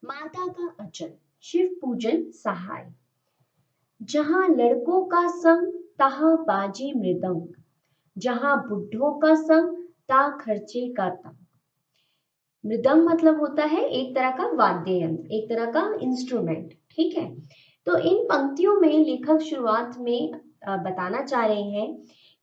माता का अचल, शिव पूजन सहाय। जहाँ लड़कों का संग तहाँ बाजे मृदंग, जहाँ बुढ़ों का संग ता खर्चे का तंग। मृदंग मतलब होता है एक तरह का वाद्य यंत्र, एक तरह का इंस्ट्रूमेंट, ठीक है। तो इन पंक्तियों में लेखक शुरुआत में बताना चाह रहे हैं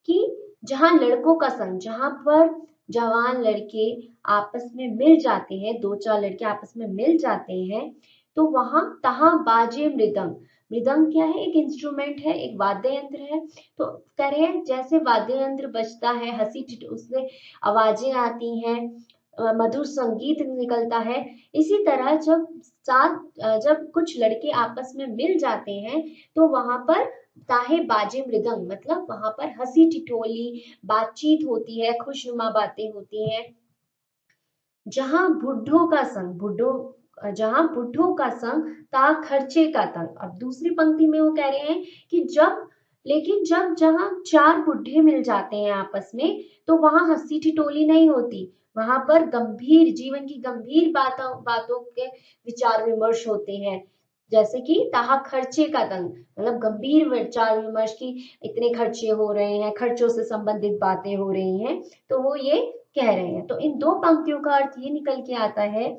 कि जहाँ लड़कों का संग, जहाँ पर जवान लड़के आपस में मिल जाते हैं, दो चार लड़के आपस में मिल जाते हैं, तो वहां तहाँ बाजे मृदंग। मृदंग क्या है? एक इंस्ट्रूमेंट है, एक वाद्य यंत्र है। तो कह रहे हैं जैसे वाद्य यंत्र बजता है, उससे आवाजें आती हैं, मधुर संगीत निकलता है, इसी तरह जब कुछ लड़के आपस में मिल जाते हैं तो वहां पर ताहे बाजे मृदंग, मतलब वहां पर हंसी ठिठोली बातचीत होती है, खुशनुमा बातें होती हैं। जहां बुढ़ों का संग, जहां बुढ़ों का संग ता खर्चे का तंग। अब दूसरी पंक्ति में वो कह रहे हैं कि जब जहां चार बुढ़े मिल जाते हैं आपस में, तो वहां हंसी ठिठोली नहीं होती, वहां पर गंभीर जीवन की गंभीर बातों बातों के विचार विमर्श होते हैं। जैसे कि ताहा खर्चे का तंग, मतलब गंभीर विचार विमर्श की, इतने खर्चे हो रहे हैं, खर्चों से संबंधित बातें हो रही हैं, तो वो ये कह रहे हैं। तो इन दो पंक्तियों का अर्थ ये निकल के आता है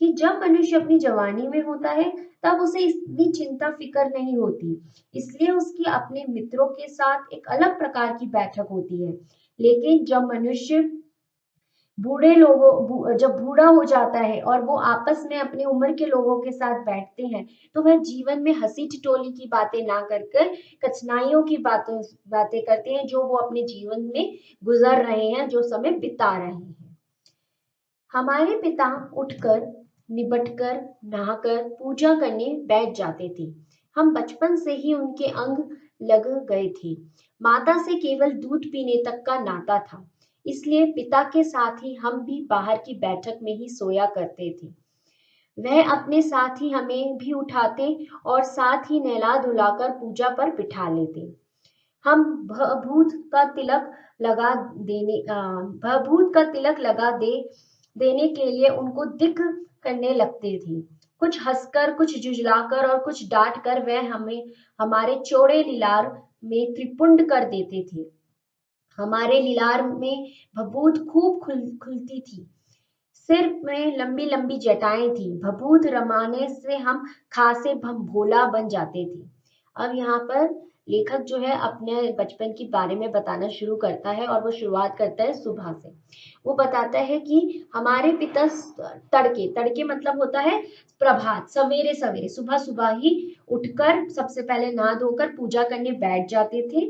कि जब मनुष्य अपनी जवानी में होता है तब उसे इतनी चिंता फिक्र नहीं होती, इसलिए उसकी अपने मित्रों के साथ एक अलग प्रकार की बैठक होती है। लेकिन जब मनुष्य जब बूढ़ा हो जाता है और वो आपस में अपनी उम्र के लोगों के साथ बैठते हैं, तो वह जीवन में हंसी ठिठोली की बातें ना कर कर कठिनाइयों की बातें करते हैं, जो वो अपने जीवन में गुजर रहे हैं, जो समय बिता रहे हैं। हमारे पिता उठकर, निबटकर, नहाकर पूजा करने बैठ जाते थे। हम बचपन से ही उनके अंग लग गए थे। माता से केवल दूध पीने तक का नाता था, इसलिए पिता के साथ ही हम भी बाहर की बैठक में ही सोया करते थे। वह अपने साथ ही हमें भी उठाते और साथ ही नहला धुलाकर पूजा पर बिठा लेते। हम भभूत का तिलक लगा देने के लिए उनको दिक करने लगते थे। कुछ हंसकर, कुछ झुझलाकर और कुछ डांट कर वह हमें हमारे चौड़े लिलार में त्रिपुंड कर देते थे। हमारे लिलार में भभूत खूब खुलती थी, सिर में लंबी लंबी जटाएं थी। भभूत रमाने से हम खासे भोला बन जाते थे। अब यहाँ पर लेखक जो है अपने बचपन के बारे में बताना शुरू करता है, और वो शुरुआत करता है सुबह से। वो बताता है कि हमारे पिता तड़के, तड़के मतलब होता है प्रभात, सवेरे सवेरे, सुबह सुबह ही उठकर सबसे पहले नहा धोकर पूजा करने बैठ जाते थे,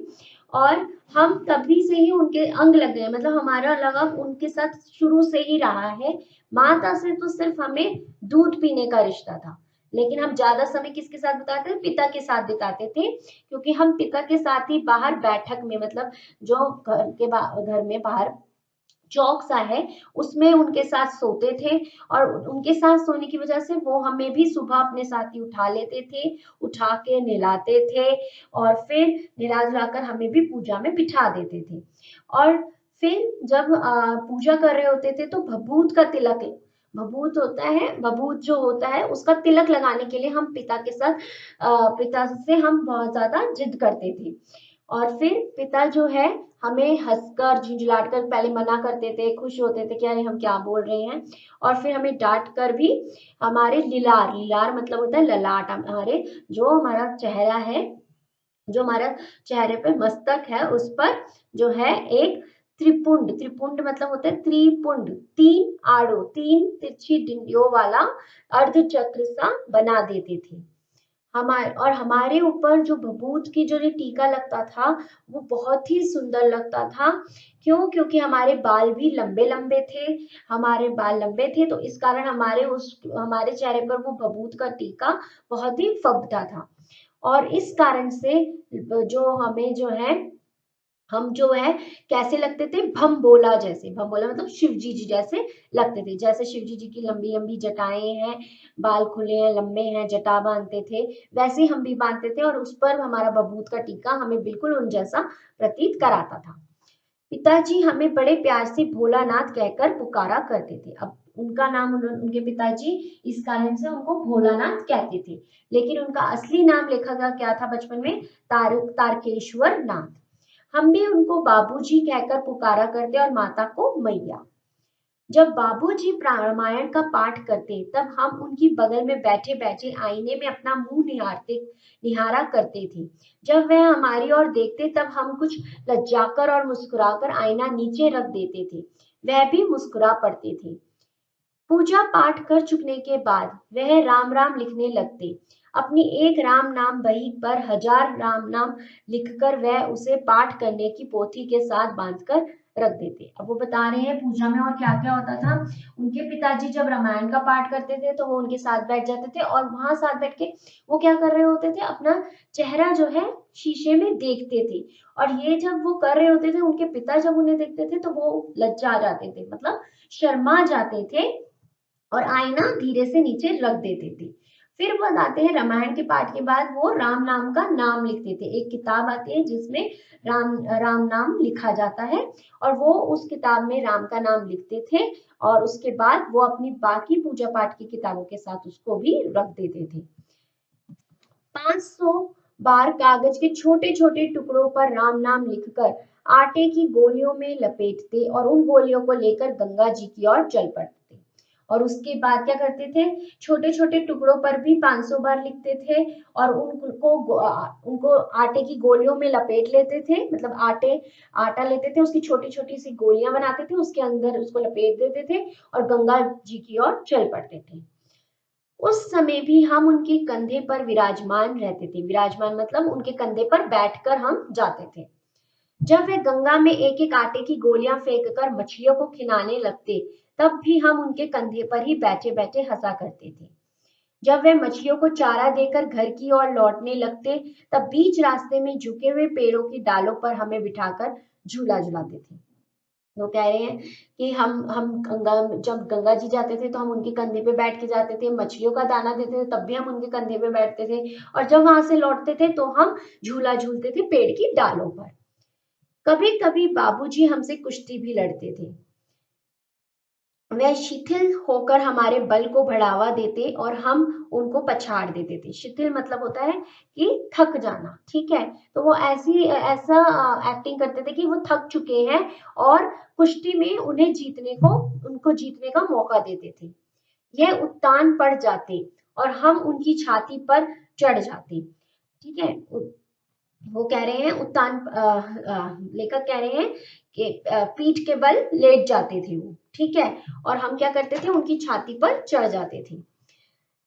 और हम तभी से ही उनके अंग लग गए, मतलब हमारा लगाव उनके साथ शुरू से ही रहा है। माता से तो सिर्फ हमें दूध पीने का रिश्ता था, लेकिन हम ज्यादा समय किसके साथ बिताते थे? पिता के साथ बिताते थे, क्योंकि हम पिता के साथ ही बाहर बैठक में, मतलब जो घर में बाहर चौक सा है, उसमें उनके साथ सोते थे, और उनके साथ सोने की वजह से वो हमें भी सुबह अपने साथ ही उठा लेते थे, उठा के नहलाते थे, और फिर नहला धुलाकर हमें भी पूजा में बिठा देते थे। और फिर जब पूजा कर रहे होते थे तो भभूत होता है, भभूत जो होता है उसका तिलक लगाने के लिए हम पिता से हम बहुत ज्यादा जिद करते थे। और फिर पिता जो है हमें हंसकर झिझलाकर पहले मना करते थे, खुश होते थे कि अरे हम क्या बोल रहे हैं, और फिर हमें डांट कर भी हमारे लिलार, लिलार मतलब होता है ललाट, हमारे जो हमारा चेहरा है, जो हमारा चेहरे पे मस्तक है, उस पर जो है एक त्रिपुंड, त्रिपुंड मतलब होता है त्रिपुंड, तीन तिरछी डिंडियों वाला अर्ध चक्र सा बना देते थे। हमारे ऊपर जो भभूत की जो ये टीका लगता था, वो बहुत ही सुंदर लगता था। क्यों? क्योंकि हमारे बाल भी लंबे लंबे थे, हमारे बाल लंबे थे, तो इस कारण हमारे चेहरे पर वो भभूत का टीका बहुत ही फबता था। और इस कारण से जो हमें जो है हम जो है कैसे लगते थे? भम बोला जैसे, भम बोला मतलब शिव जी जैसे लगते थे। जैसे शिव जी की लंबी लंबी जटाएं हैं, बाल खुले हैं, लंबे हैं, जटा बांधते थे, वैसे ही हम भी बांधते थे, और उस पर हमारा बबूत का टीका हमें बिल्कुल उन जैसा प्रतीत कराता था। पिताजी हमें बड़े प्यार से भोलानाथ कहकर पुकारा करते थे। अब उनका नाम उनके पिताजी इस कारण से उनको भोलानाथ कहते थे, लेकिन उनका असली नाम लिखा गया क्या था बचपन में, तारकेश्वर नाथ। हम भी उनको बाबूजी कहकर पुकारा करते और माता को मैया। जब बाबूजी रामायण का पाठ करते तब हम उनकी बगल में बैठे बैठे आईने में अपना मुंह निहारा करते थे। जब वह हमारी ओर देखते तब हम कुछ लज्जाकर और मुस्कुराकर आईना नीचे रख देते थे। वह भी मुस्कुरा पड़ते थे। पूजा पाठ कर चुकने के बाद वह राम राम लिखने लगते। अपनी एक राम नाम बही पर 1000 राम नाम लिखकर वह उसे पाठ करने की पोथी के साथ बांधकर रख देते। अब वो बता रहे हैं पूजा में और क्या क्या होता था। उनके पिताजी जब रामायण का पाठ करते थे तो वो उनके साथ बैठ जाते थे और वहां साथ बैठ के वो क्या कर रहे होते थे, अपना चेहरा जो है शीशे में देखते थे। और ये जब वो कर रहे होते थे, उनके पिता जब उन्हें देखते थे तो वो लज्जा जाते थे, मतलब शर्मा जाते थे और आईना धीरे से नीचे रख देते थे। फिर बताते हैं रामायण के पाठ के बाद वो राम नाम का नाम लिखते थे। एक किताब आती है जिसमें राम नाम लिखा जाता है और वो उस किताब में राम का नाम लिखते थे और उसके बाद वो अपनी बाकी पूजा पाठ की किताबों के साथ उसको भी रख देते थे। 500 बार कागज के छोटे छोटे टुकड़ों पर राम नाम लिखकर आटे की गोलियों में लपेटते और उन गोलियों को लेकर गंगा जी की ओर चल पड़ते। और उसके बाद क्या करते थे, छोटे छोटे टुकड़ों पर भी 500 बार लिखते थे और उनको आटे की गोलियों में लपेट लेते थे, मतलब आटा लेते थे, उसकी छोटी छोटी सी गोलियां बनाते थे, उसके अंदर उसको लपेट देते थे और गंगा जी की ओर चल पड़ते थे। उस समय भी हम उनके कंधे पर विराजमान रहते थे। विराजमान मतलब उनके कंधे पर बैठकर हम जाते थे। जब वे गंगा में एक एक आटे की गोलियां फेंक कर मछलियों को खिलाने लगते तब भी हम उनके कंधे पर ही बैठे बैठे हंसा करते थे। जब वे मछलियों को चारा देकर घर की ओर लौटने लगते तब बीच रास्ते में झुके हुए पेड़ों की डालों पर हमें बिठाकर झूला झुलाते थे। वो कह रहे हैं कि हम जब गंगा जी जाते थे तो हम उनके कंधे पे बैठ के जाते थे, मछलियों का दाना देते थे तब भी हम उनके कंधे पे बैठते थे और जब वहां से लौटते थे तो हम झूला झूलते थे पेड़ की डालों पर। कभी कभी बाबूजी हमसे कुश्ती भी लड़ते थे। वह शिथिल होकर हमारे बल को बढ़ावा देते और हम उनको पछाड़ देते थे। शिथिल मतलब होता है कि थक जाना, ठीक है। तो वो ऐसा एक्टिंग करते थे कि वो थक चुके हैं और कुश्ती में उनको जीतने का मौका देते थे। यह उत्तान पड़ जाते और हम उनकी छाती पर चढ़ जाते, ठीक है। वो कह रहे हैं लेखक कह रहे हैं कि पीठ के बल लेट जाते थे वो, ठीक है, और हम क्या करते थे, उनकी छाती पर चढ़ जाते थे।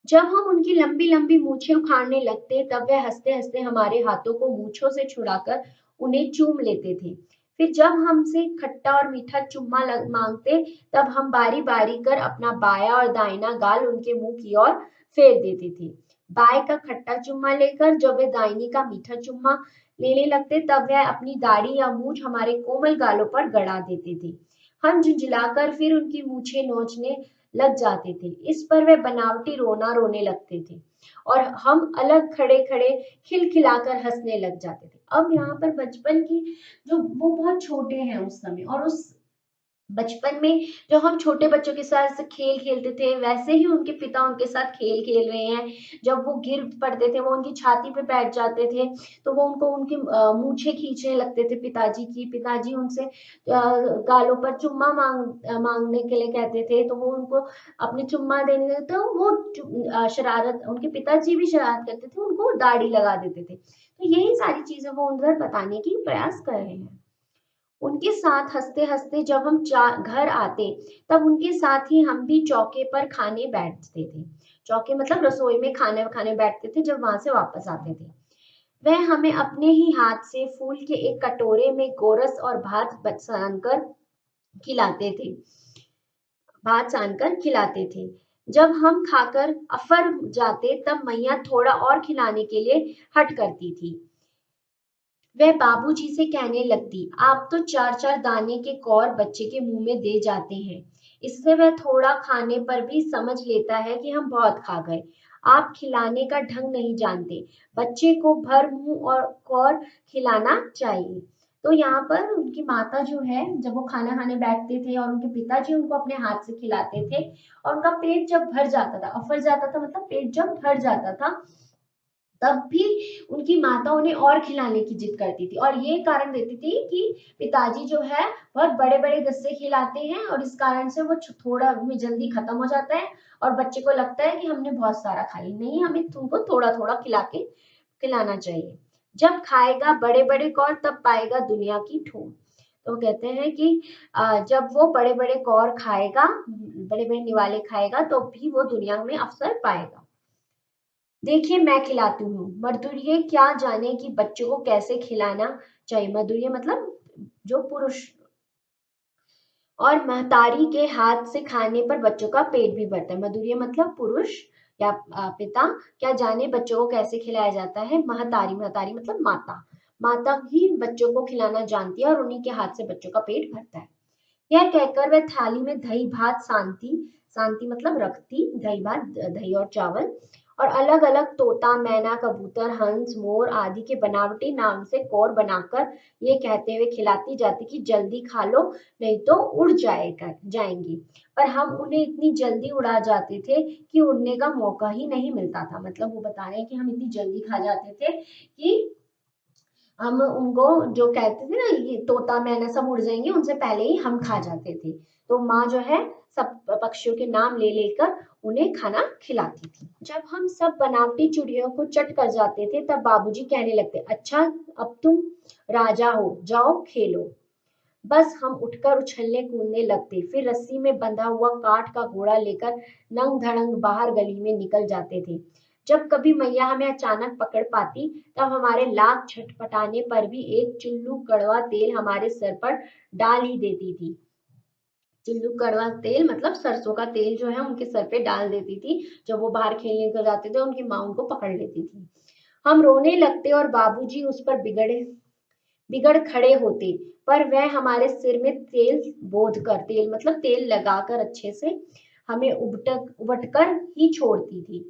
जब हम उनकी लंबी लंबी मूछें उखाड़ने लगते तब वह हंसते हंसते हमारे हाथों को मूछों से छुड़ाकर उन्हें चूम लेते थे। फिर जब हमसे खट्टा और मीठा चुम्मा मांगते तब हम बारी बारी कर अपना बायां और दाहिना गाल उनके मुंह की ओर फेर देते थे। बाएं का खट्टा चुम्मा लेकर जब वे दाहिनी का मीठा चुम्मा लेने लगते तब वह अपनी दाढ़ी या मूछ हमारे कोमल गालों पर गड़ा देते थे। हम झुंझलाकर फिर उनकी मूछें नोचने लग जाते थे। इस पर वे बनावटी रोना रोने लगते थे और हम अलग खड़े खड़े खिलखिलाकर हंसने लग जाते थे। अब यहाँ पर बचपन की जो वो बहुत छोटे हैं उस समय, और उस बचपन में जो हम छोटे बच्चों के साथ खेल खेलते थे वैसे ही उनके पिता उनके साथ खेल खेल रहे हैं। जब वो गिर पड़ते थे वो उनकी छाती पे बैठ जाते थे तो वो उनको उनकी मूछें खींचने लगते थे पिताजी की। पिताजी उनसे गालों पर चुम्मा मांगने के लिए कहते थे तो वो उनको अपने चुम्मा देने देते, तो वो शरारत, उनके पिताजी भी शरारत करते थे, उनको दाढ़ी लगा देते थे। तो यही सारी चीजें वो उधर बताने की प्रयास कर रहे हैं। उनके साथ हंसते हंसते जब हम घर आते तब उनके साथ ही हम भी चौके पर खाने बैठते थे। चौके मतलब रसोई में खाने खाने बैठते थे जब वहां से वापस आते थे। वह हमें अपने ही हाथ से फूल के एक कटोरे में गोरस और भात सानकर खिलाते थे। जब हम खाकर अफर जाते तब मैया थोड़ा और खिलाने के लिए हट करती थी। वह बाबूजी से कहने लगती, आप तो 4-4 दाने के कौर बच्चे के मुंह में दे जाते हैं। इससे वह थोड़ा खाने पर भी समझ लेता है कि हम बहुत खा गए। आप खिलाने का ढंग नहीं जानते। बच्चे को भर मुंह और कौर खिलाना चाहिए। तो यहाँ पर उनकी माता जो है, जब वो खाना खाने बैठते थे और उनके पिताजी उनको अपने हाथ से खिलाते थे और उनका पेट जब भर जाता था, अफर जाता था मतलब पेट जब भर जाता था, तब भी उनकी माता उन्हें और खिलाने की जिद करती थी और ये कारण देती थी कि पिताजी जो है बहुत बड़े बड़े गस्से खिलाते हैं और इस कारण से वो थोड़ा में जल्दी खत्म हो जाता है और बच्चे को लगता है कि हमने बहुत सारा खा लिया, नहीं हमें तुमको थोड़ा थोड़ा खिलाना चाहिए। जब खाएगा बड़े बड़े कौर तब पाएगा दुनिया की ठूम। तो कहते हैं कि जब वो बड़े बड़े कौर खाएगा, बड़े बड़े निवाले खाएगा तो भी वो दुनिया में अवसर पाएगा। देखिए मैं खिलाती हूँ, मर्दुर्य क्या जाने कि बच्चों को कैसे खिलाना चाहिए। मर्दुर्य मतलब जो पुरुष, और महतारी के हाथ से खाने पर बच्चों का पेट भी भरता है। मधुर्य मतलब पुरुष या पिता क्या जाने बच्चों को कैसे खिलाया जाता है। महतारी, महतारी मतलब माता, माता ही बच्चों को खिलाना जानती है और उन्हीं के हाथ से बच्चों का पेट भरता है। यह कहकर वह थाली में दही भात शांति, शांति मतलब रखती, दही भात दही और चावल, और अलग अलग तोता मैना कबूतर हंस मोर आदि के बनावटी नाम से कौर बनाकर ये कहते हुए खिलाती जाती कि जल्दी खा लो नहीं तो उड़ जाएंगी। पर हम उन्हें इतनी जल्दी उड़ा जाते थे कि उड़ने का मौका ही नहीं मिलता था। मतलब वो बता रहे हैं कि हम इतनी जल्दी खा जाते थे कि हम उनको जो कहते थे ना ये तोता मैना सब उड़ जाएंगे, उनसे पहले ही हम खा जाते थे। तो माँ जो है सब पक्षियों के नाम ले लेकर उन्हें खाना खिलाती थी। जब हम सब बनावटी चिड़ियों को चट कर जाते थे तब बाबूजी कहने लगते, अच्छा अब तुम राजा हो, जाओ खेलो। बस हम उठकर उछलने कूदने लगते, फिर रस्सी में बंधा हुआ काठ का घोड़ा लेकर नंग धड़ंग बाहर गली में निकल जाते थे। जब कभी मैया हमें अचानक पकड़ पाती तब हमारे लाख छटपटाने पर भी एक चुल्लू कड़वा तेल हमारे सर पर डाल ही देती थी। चुल्लू कड़वा तेल मतलब सरसों का तेल जो है उनके सर पे डाल देती थी। जब वो बाहर खेलने को जाते थे उनकी माँ उनको पकड़ लेती थी। हम रोने लगते और बाबूजी उस पर बिगड़ खड़े होते, पर वह हमारे सिर में तेल बोध कर, तेल मतलब तेल लगाकर अच्छे से हमें उबट कर ही छोड़ती थी।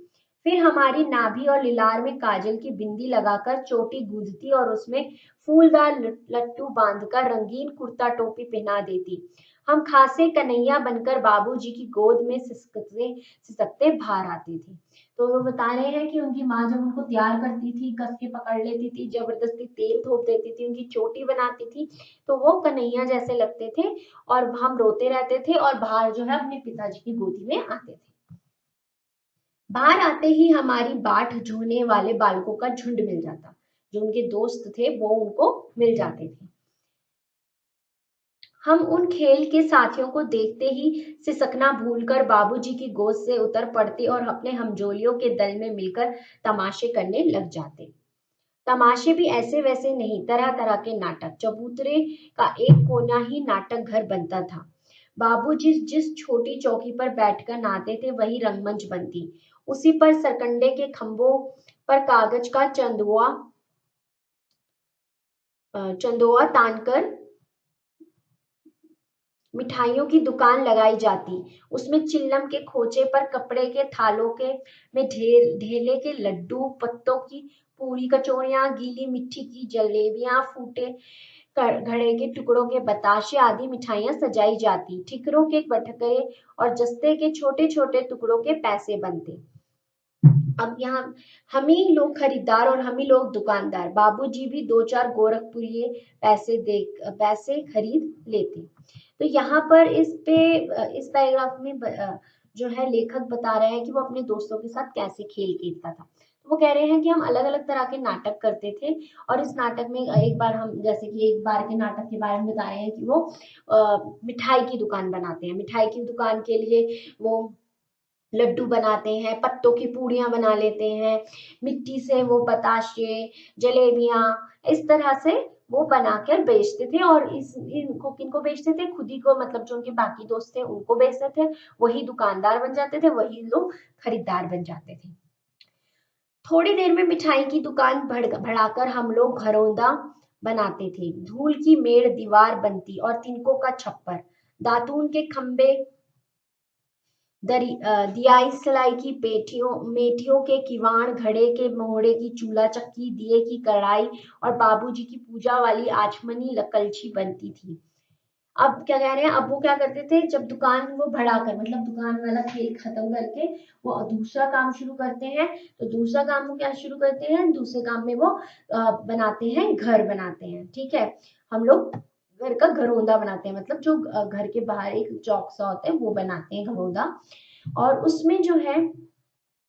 फिर हमारी नाभि और लिलार में काजल की बिंदी लगाकर चोटी गूंजती और उसमें फूलदार लट्टू बांधकर रंगीन कुर्ता टोपी पहना देती। हम खासे कन्हैया बनकर बाबूजी की गोद में सिसकते सिसकते बाहर आते थे। तो वो बता रहे हैं कि उनकी माँ जब उनको तैयार करती थी, कस के पकड़ लेती थी, जबरदस्ती तेल थोप देती थी, उनकी चोटी बनाती थी, तो वो कन्हैया जैसे लगते थे और हम रोते रहते थे और बाहर जो है अपने पिताजी की गोदी में आते थे। बाहर आते ही हमारी बाट जूने वाले बालकों का झुंड मिल जाता, जो उनके दोस्त थे वो उनको मिल जाते थे। हम उन खेल के साथियों को देखते ही सिसकना भूलकर बाबूजी की गोद से उतर पड़ते और अपने हमजोलियों के दल में मिलकर तमाशे करने लग जाते। तमाशे भी ऐसे वैसे नहीं, तरह तरह के नाटक, चबूतरे का एक कोना ही नाटक घर बनता था। बाबूजी जिस छोटी चौकी पर बैठकर नहाते थे वही रंगमंच बनती, उसी पर सरकंडे के खंभों पर कागज का चंदोआ तानकर मिठाइयों की दुकान लगाई जाती, उसमें चिल्लम के खोचे पर कपड़े के थालों के में ढेले के लड्डू, पत्तों की पूरी कचौड़ियाँ, गीली मिट्टी की जलेबियाँ, फूटे घड़े के टुकड़ों के बताशे आदि मिठाइयाँ सजाई जाती, ठिकरों के बटकरे और जस्ते के छोटे छोटे टुकड़ों के पैसे बनते। अब यहाँ हम ही लोग खरीदार और हम ही लोग दुकानदार। बाबूजी भी दो चार गोरखपुरी पैसे खरीद लेते। तो यहाँ पर इस पैराग्राफ में जो है लेखक बता रहे हैं कि वो अपने दोस्तों के साथ कैसे खेल खेलता था। तो वो कह रहे हैं कि हम अलग अलग तरह के नाटक करते थे और इस नाटक में एक बार हम जैसे कि एक बार के नाटक के बारे में बता रहे हैं कि वो मिठाई की दुकान बनाते हैं। मिठाई की दुकान के लिए वो लड्डू बनाते हैं, पत्तों की पूड़ियाँ बना लेते हैं, मिट्टी से वो बताशे, जलेबियाँ, इस तरह से वो बनाकर बेचते थे और इनको किनको बेचते थे, खुद ही को, मतलब जो उनके बाकी दोस्त थे उनको बेचते थे, वही दुकानदार बन जाते थे, वही लोग खरीदार बन जाते थे। थोड़ी देर में मिठाई की दुकान बढ़ाकर हम लोग घरौंदा बनाते थे, धूल की मेड़ दीवार बनती और तिनकों का छप्पर, दातून के खंबे दियाई सिलाई की पेटियों मेटियों के किवाड़, घड़े के मोहड़े की चूल्हा चक्की, दिए की कढ़ाई और बाबूजी की पूजा वाली आचमनी कलछी बनती थी। अब क्या कह रहे हैं, अब वो क्या करते थे, जब दुकान वो बढ़ाकर मतलब दुकान वाला खेल खत्म करके वो दूसरा काम शुरू करते हैं, तो दूसरा काम वो क्या शुरू करते हैं, दूसरे काम में वो बनाते हैं, घर बनाते हैं। ठीक है, हम लोग घर का घरौंदा बनाते हैं, मतलब जो घर के बाहर एक चौक सा होता है वो बनाते हैं घरौंदा। और उसमें जो है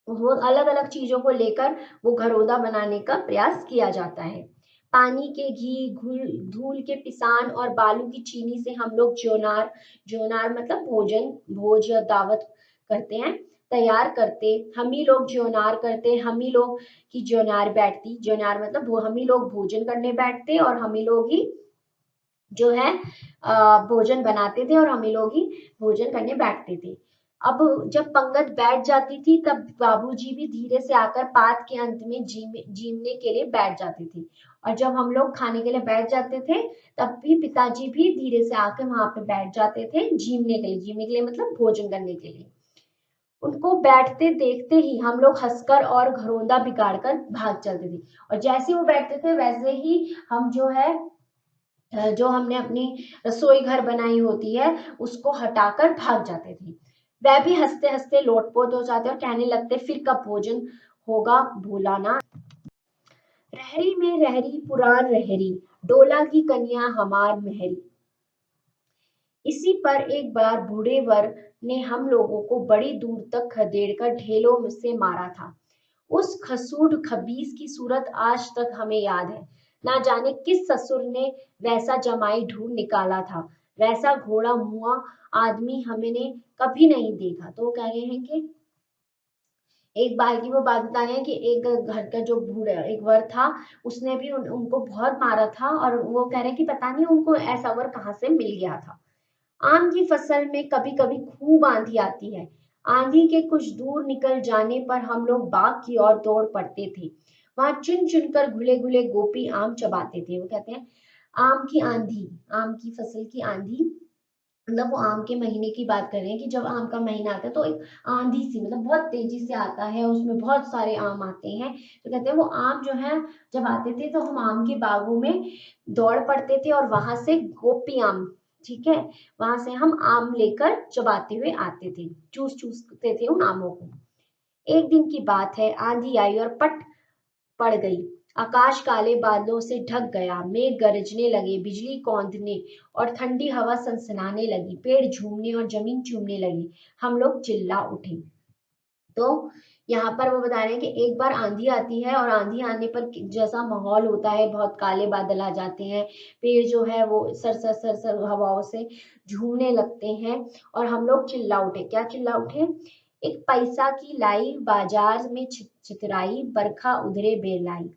वो अलग अलग चीजों को लेकर वो घरौंदा बनाने का प्रयास किया जाता है। पानी के घी, धूल के पिसान और बालू की चीनी से हम लोग जोनार, जोनार मतलब भोजन, भोज या दावत करते हैं, तैयार करते। हम ही लोग जोनार करते, हम ही लोग की जोनार बैठती, जोनार मतलब हम ही लोग भोजन करने बैठते और हम ही लोग ही जो है भोजन बनाते थे और हम ही लोग ही भोजन करने बैठते थे। अब जब पंगत बैठ जाती थी तब बाबूजी भी धीरे से आकर पात के अंत में जीमने के लिए बैठ जाते थे। और जब हम लोग खाने के लिए बैठ जाते थे तब भी पिताजी भी धीरे से आकर वहां पे बैठ जाते थे जीमने के लिए, जीमने के लिए मतलब भोजन करने के लिए। उनको बैठते देखते ही हम लोग हंसकर और घरौंदा बिगाड़कर भाग चलते थे। और जैसे वो बैठते थे वैसे ही हम जो है जो हमने अपनी रसोई घर बनाई होती है उसको हटाकर भाग जाते थे। वह भी हंसते हंसते लोटपोट हो जाते और कहने लगते फिर कब भोजन होगा भूला ना। रहरी में रहरी पुरान रहरी, डोला की कन्या हमार मेहरी। इसी पर एक बार बूढ़े वर ने हम लोगों को बड़ी दूर तक खदेड़कर ढेलों में से मारा था। उस खसूट खबीस की सूरत आज तक हमें याद है। ना जाने किस ससुर ने वैसा जमाई ढूंढ निकाला था, वैसा घोड़ा मुआ आदमी हमने कभी नहीं देखा। तो वो कह रहे हैं कि एक बार की वो बात बता रहे हैं कि एक घर का जो बूढ़ा एक वर था उसने भी उनको बहुत मारा था और वो कह रहे हैं कि पता नहीं उनको ऐसा वर कहाँ से मिल गया था। आम की फसल में कभी कभी खूब आंधी आती है। आंधी के कुछ दूर निकल जाने पर हम लोग बाग की ओर दौड़ पड़ते थे। वहां चुन चुनकर घुले घुले गोपी आम चबाते थे। वो कहते हैं आम की आंधी, आम की फसल की आंधी, मतलब वो आम के महीने की बात कर रहे हैं कि जब आम का महीना आता है तो एक आंधी सी मतलब बहुत तेजी से आता है, उसमें बहुत सारे आम आते हैं। तो कहते हैं वो आम जो है जब आते थे तो हम आम के बागों में दौड़ पड़ते थे और वहां से गोपी आम, ठीक है, वहां से हम आम लेकर चबाते हुए आते थे, चूस चूसते थे उन आमों को। एक दिन की बात है, आंधी आई और पट पड़ गई। आकाश काले बादलों से ढक गया, मेघ गरजने लगे, बिजली कौंधने और ठंडी हवा सनसनाने लगी, पेड़ झूमने और जमीन चूमने लगी। हम लोग चिल्ला उठे। तो यहाँ पर वो बता रहे हैं कि एक बार आंधी आती है और आंधी आने पर जैसा माहौल होता है, बहुत काले बादल आ जाते हैं, पेड़ जो है वो सर हवाओं से झूमने लगते हैं और हम लोग चिल्ला उठे। क्या चिल्ला उठे? एक पैसा की लाई बाजार में छितराई, बरखा उधरे बेलाई।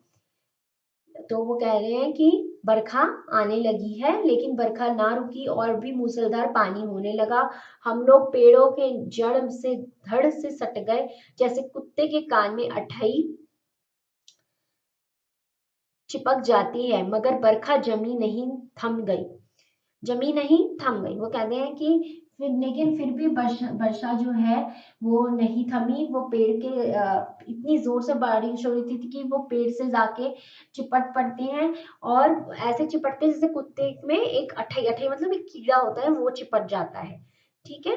तो वो कह रहे हैं कि बरखा आने लगी है लेकिन बरखा ना रुकी और भी मूसलाधार पानी होने लगा। हम लोग पेड़ों के जड़ से धड़ से सट गए, जैसे कुत्ते के कान में अठई चिपक जाती है, मगर बरखा जमी नहीं, थम गई, जमी नहीं, थम गई। वो कहते हैं कि फिर लेकिन फिर भी वर्षा वर्षा जो है वो नहीं थमी। वो पेड़ के इतनी जोर से बारिश हो रही थी कि वो पेड़ से जाके चिपट पड़ते हैं और ऐसे चिपटते हैं जैसे कुत्ते में एक अठई, अठई मतलब एक कीड़ा होता है वो चिपट जाता है। ठीक है,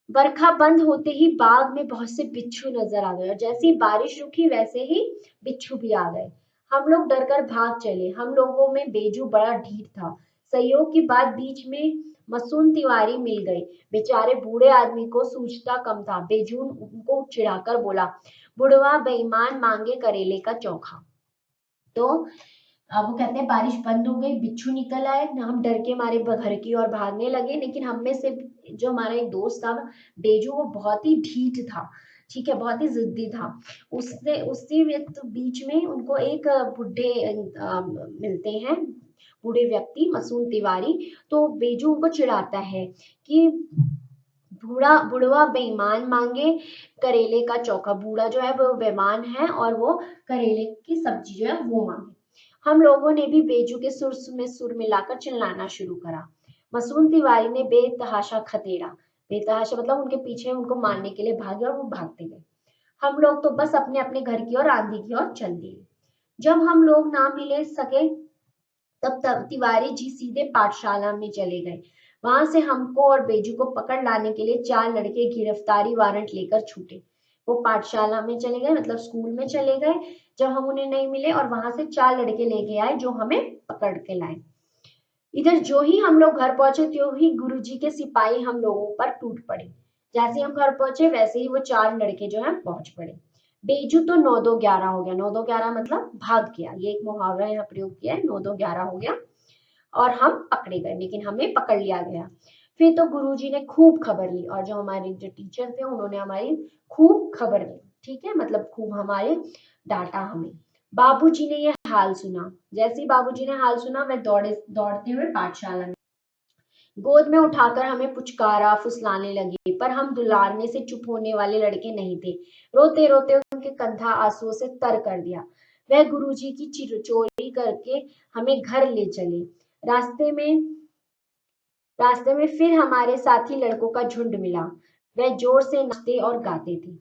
बरखा बंद होते ही बाग में बहुत से बिच्छू नजर आ गए और जैसे ही बारिश रुकी वैसे ही बिच्छू भी आ गए। हम लोग डर कर भाग चले। हम लोगों में बेजू बड़ा ढीठ था। संयोग की बात, बीच में मसून तिवारी मिल गए। बेचारे बूढ़े आदमी को सूझता कम था। बेजू उनको चिढ़ाकर बोला, बुढ़वा बेईमान, मांगे करेले का चोखा। तो अब वो कहते हैं बारिश बंद हो गई, बिच्छू निकल आए, हम डर के मारे घर की ओर भागने लगे, लेकिन हम में से जो हमारा एक दोस्त था बेजू, वो बहुत ही ढीठ था, ठीक है, बहुत ही जिद्दी था। उसने उसी बीच में उनको एक बुढ़े मिलते हैं, बूढ़े व्यक्ति मसून तिवारी। तो बेजू उनको चिढ़ाता है कि बूढ़ा बुढ़वा बेईमान, मांगे करेले का चोखा। बूढ़ा जो है वो बेईमान है और वो करेले की सब्जी जो है वो मांगे। हम लोगों ने भी बेजू के सुर में सुर मिलाकर चिल्लाना शुरू करा। मसून तिवारी ने बेतहाशा खदेड़ा। बेतहाशा मतलब उनके पीछे उनको मारने के लिए भागे और वो भागते गए। हम लोग तो बस अपने अपने घर की ओर आंधी की ओर चल दिए। जब हम लोग ना मिले सके तब तिवारी जी सीधे पाठशाला में चले गए। वहां से हमको और बेजू को पकड़ लाने के लिए 4 लड़के गिरफ्तारी वारंट लेकर छूटे। वो पाठशाला में चले गए मतलब स्कूल में चले गए जब हम उन्हें नहीं मिले, और वहां से 4 लड़के लेके आए जो हमें पकड़ के लाए। इधर जो ही हम लोग घर पहुंचे त्यों ही गुरुजी के सिपाही हम लोगों पर टूट पड़े। जैसे ही हम घर पहुंचे वैसे ही वो 4 लड़के जो है पहुंच पड़े। बेजू तो 9-2-11 हो गया। 9-2-11 मतलब भाग गया। ये एक मुहावरा यहाँ प्रयोग किया है, 9-2-11 हो गया और हम पकड़े गए, लेकिन हमें पकड़ लिया गया। फिर तो गुरुजी ने खूब खबर ली और जो हमारे जो टीचर थे उन्होंने हमारी खूब खबर ली। ठीक है, मतलब खूब हमारे डांटा हमें। बाबूजी ने यह हाल सुना। जैसे ही बाबूजी ने हाल सुना वह दौड़ते हुए पाठशाला में गोद में उठाकर हमें पुचकारा फुसलाने लगे, पर हम दुलारने से चुप होने वाले लड़के नहीं थे। रोते रोते उनके कंधा आंसुओं से तर कर दिया। वह गुरुजी की चोरी करके हमें घर ले चले। रास्ते में रास्ते में फिर हमारे साथी लड़कों का झुंड मिला। वह जोर से नाचते और गाते थे।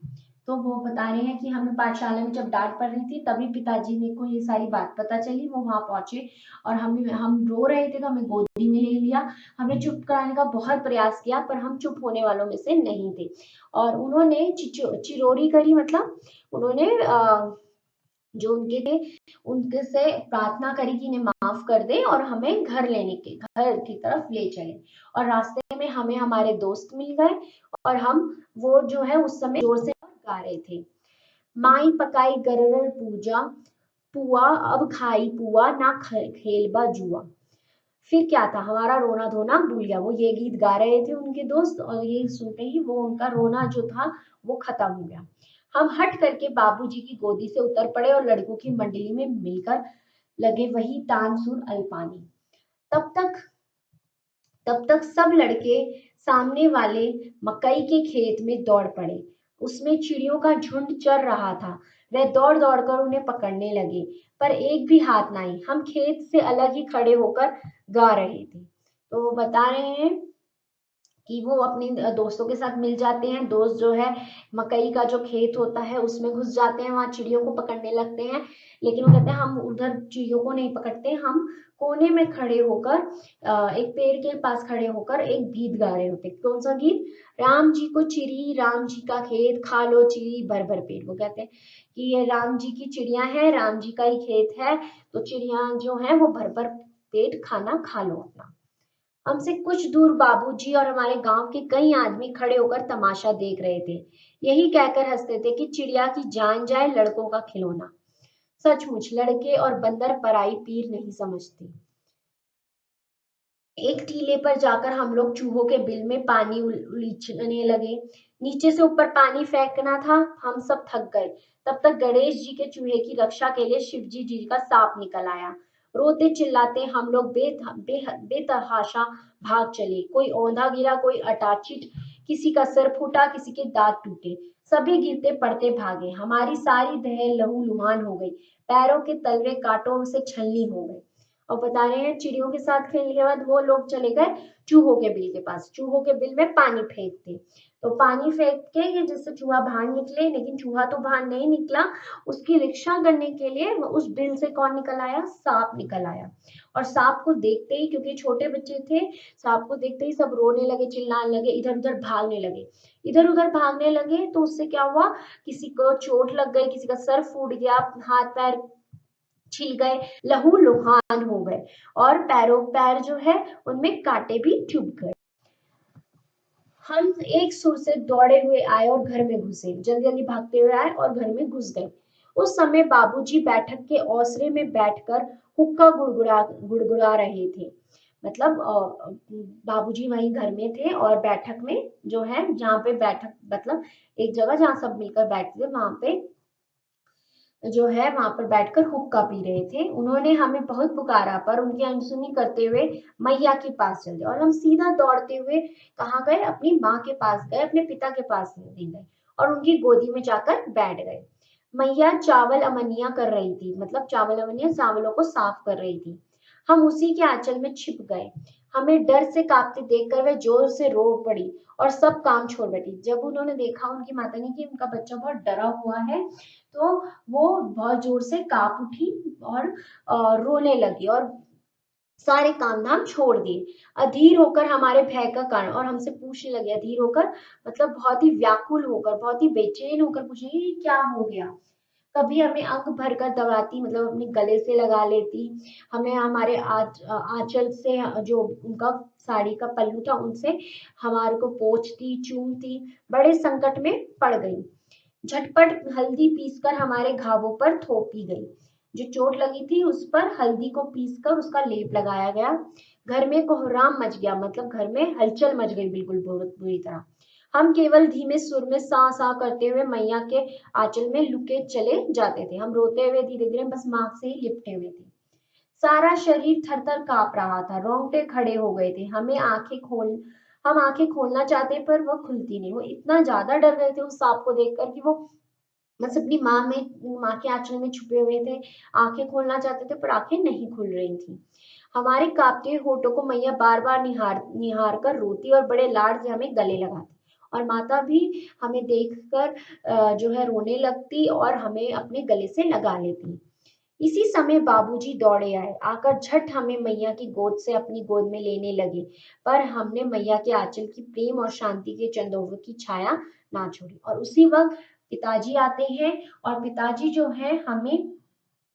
तो वो बता रहे हैं कि हमें पाठशाला में जब डांट पड़ रही थी तभी पिताजी ने को ये सारी बात पता चली। वो वहां पहुंचे और हम रो रहे थे तो हमें गोदी में ले लिया। हमें चुप कराने का बहुत प्रयास किया पर हम चुप होने वालों में से नहीं थे, और उन्होंने चिरोरी करी, मतलब उन्होंने जो उनके थे उनके से प्रार्थना करी कि इन्हें माफ कर दे और हमें घर की तरफ ले चले। और रास्ते में हमें हमारे दोस्त मिल गए और हम वो जो है उस समय जोर से गा रहे थे। माई पकाई गरर पूजा पुआ अब खाई पुआ ना खेलबा जुआ। फिर क्या था, हमारा रोना धोना भूल गया। वो ये गीत गा रहे थे उनके दोस्त और ये सुनते ही वो उनका रोना जो था वो खत्म हो गया। हम हट करके बाबूजी की गोदी से उतर पड़े और लड़कों की मंडली में मिलकर लगे वही तानसुर अल्पानी। तब तक तब तक सब लड़के सामने वाले मकई के खेत में दौड़ पड़े। उसमें चिड़ियों का झुंड चर रहा था। वह दौड़ दौड़ कर उन्हें पकड़ने लगे, पर एक भी हाथ नहीं। हम खेत से अलग ही खड़े होकर गा रहे थे। तो वो बता रहे हैं कि वो अपने दोस्तों के साथ मिल जाते हैं। दोस्त जो है मकई का जो खेत होता है उसमें घुस जाते हैं, वहां चिड़ियों को पकड़ने लगते हैं। लेकिन वो कहते हैं हम उधर चिड़ियों को नहीं पकड़ते, हम कोने में खड़े होकर एक पेड़ के पास खड़े होकर एक गीत गा रहे होते। कौन सा गीत? राम जी को चिड़ी राम जी का खेत खा लो चिड़ी भर भर पेट। वो कहते हैं कि ये राम जी की चिड़िया है, राम जी का ही खेत है, तो चिड़िया जो है वो भर भर पेट खाना खा लो अपना। हमसे कुछ दूर बाबूजी और हमारे गांव के कई आदमी खड़े होकर तमाशा देख रहे थे। यही कहकर हंसते थे कि चिड़िया की जान जाए लड़कों का खिलौना। सचमुच लड़के और बंदर पराई पीर नहीं समझते। एक टीले पर जाकर हम लोग चूहों के बिल में पानी उलीचने लगे। नीचे से ऊपर पानी फेंकना था। हम सब थक गए। तब तक गणेश जी के चूहे की रक्षा के लिए शिवजी जी का सांप निकल आया। रोते चिल्लाते हम लोग बेतहाशा भाग चले। कोई औंधा गिरा, कोई अटाचिट, किसी का सर फूटा, किसी के दांत टूटे। सभी गिरते पड़ते भागे। हमारी सारी देह लहू लुहान हो गई। पैरों के तलवे कांटों से छलनी हो गए। और बता रहे हैं चिड़ियों के साथ खेलने के बाद वो लोग चले गए चूहों के बिल के पास। चूहों के बिल में पानी फेंकते, तो पानी फेंक के ये जिससे चूहा बाहर निकले, लेकिन चूहा तो बाहर नहीं निकला। उसकी रक्षा करने के लिए उस बिल से कौन निकल आया? सांप निकल आया। और सांप को देखते ही, क्योंकि छोटे बच्चे थे, सांप को देखते ही सब रोने लगे, चिल्लाने लगे, इधर उधर भागने लगे। इधर उधर भागने लगे तो उससे क्या हुआ, किसी को चोट लग गई, किसी का सर फूट गया, हाथ पैर छिल गए, लहू लुहान हो गए, और पैर जो है उनमें कांटे भी चुभ गए। हम एक सुर से दौड़े हुए आए और घर में घुसे। जल्दी जल्दी भागते हुए आए और घर में घुस गए। उस समय बाबूजी बैठक के ओसरे में बैठकर हुक्का गुड़गुड़ा रहे थे। मतलब बाबूजी वहीं घर में थे और बैठक में जो है जहाँ पे बैठक मतलब एक जगह जहाँ सब मिलकर बैठते थे वहां पे जो है वहां पर बैठकर हुक्का पी रहे थे। उन्होंने हमें बहुत पुकारा पर उनकी अनसुनी करते हुए मैया के पास चल गए, और हम सीधा दौड़ते हुए कहाँ गए? अपनी माँ के पास गए, अपने पिता के पास नहीं गए और उनकी गोदी में जाकर बैठ गए। मैया चावल अमनिया कर रही थी, मतलब चावल अमनिया चावलों को साफ कर रही थी। हम उसी के आंचल में छिप गए। हमें डर से कांपते देखकर वह जोर से रो पड़ी और सब काम छोड़ बैठी। जब उन्होंने देखा उनकी माता ने कि उनका बच्चा बहुत डरा हुआ है, तो वो बहुत जोर से कांप उठी और रोने लगी और सारे काम धाम छोड़ दिए। अधीर होकर हमारे भय का कारण और हमसे पूछने लगे, अधीर होकर मतलब बहुत ही व्याकुल होकर, बहुत ही बेचैन होकर पूछे ये क्या हो गया। कभी हमें अंग भर कर दबाती, मतलब अपने गले से लगा लेती, हमें हमारे आंचल से, जो उनका साड़ी का पल्लू था उनसे हमारे को पोंछती चूमती, बड़े संकट में पड़ गई। झटपट हल्दी पीसकर हमारे घावों पर थोपी गई। जो चोट लगी थी उस पर हल्दी को पीसकर उसका लेप लगाया गया। घर में कोहराम मच गया, मतलब घर में हलचल मच गई बिल्कुल बुरी तरह। हम केवल धीमे सुर में सा सा करते हुए मैया के आंचल में लुके चले जाते थे। हम रोते हुए धीरे धीरे बस माँ से ही लिपटे हुए थे। सारा शरीर थर-थर काँप रहा था, रोंगटे खड़े हो गए थे। हम आंखें खोलना चाहते पर वह खुलती नहीं। वो इतना ज्यादा डर गए थे उस सांप को देखकर कि वो बस अपनी माँ के आंचल में छुपे हुए थे। आंखें खोलना चाहते थे पर आंखें नहीं खुल रही थी। हमारे कांपते हुए होठों को मैया बार बार निहार निहार कर रोती और बड़े लाड से हमें गले लगाती। और माता भी हमें देखकर जो है रोने लगती और हमें अपने गले से लगा लेती। इसी समय बाबूजी दौड़े आए, आकर झट हमें मैया की गोद से अपनी गोद में लेने लगे। पर हमने मैया के आंचल की प्रेम और शांति के चंदों की छाया ना छोड़ी। और उसी वक्त पिताजी आते हैं और पिताजी जो है हमें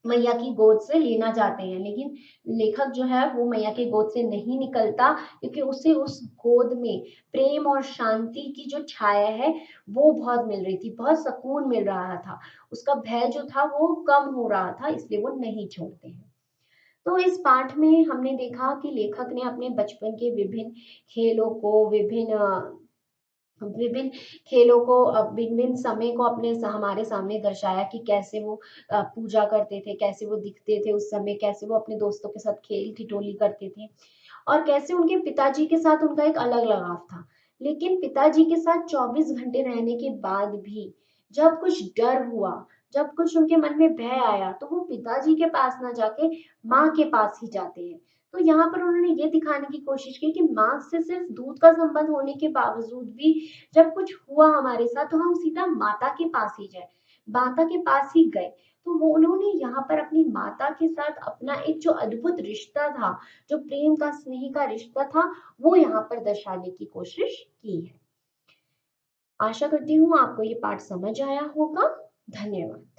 मैया की गोद से लेना चाहते हैं, लेकिन लेखक जो है वो मैया की गोद से नहीं निकलता, क्योंकि उसे उस गोद में प्रेम और शांति की जो छाया है वो बहुत मिल रही थी, बहुत सुकून मिल रहा था। उसका भय जो था वो कम हो रहा था, इसलिए वो नहीं छोड़ते हैं। तो इस पाठ में हमने देखा कि लेखक ने अपने बचपन के विभिन्न खेलों को, विभिन्न खेलों को, भिन्न-भिन्न समय को हमारे सामने दर्शाया कि कैसे वो पूजा करते थे, कैसे वो दिखते थे उस समय, कैसे वो अपने दोस्तों के साथ खेल-ठिठोली करते थे और कैसे उनके पिताजी के साथ उनका एक अलग लगाव था। लेकिन पिताजी के साथ 24 घंटे रहने के बाद भी जब कुछ डर हुआ, जब कुछ उनके मन में भय आया, तो वो पिताजी के पास ना जाके माँ के पास ही जाते हैं। तो यहाँ पर उन्होंने ये दिखाने की कोशिश की कि माँ से सिर्फ दूध का संबंध होने के बावजूद भी जब कुछ हुआ हमारे साथ तो हम सीधा माता के पास ही जाए, माता के पास ही गए। तो वो उन्होंने यहाँ पर अपनी माता के साथ अपना एक जो अद्भुत रिश्ता था, जो प्रेम का, स्नेह का रिश्ता था, वो यहाँ पर दर्शाने की कोशिश की है। आशा करती हूँ आपको ये पाठ समझ आया होगा। धन्यवाद।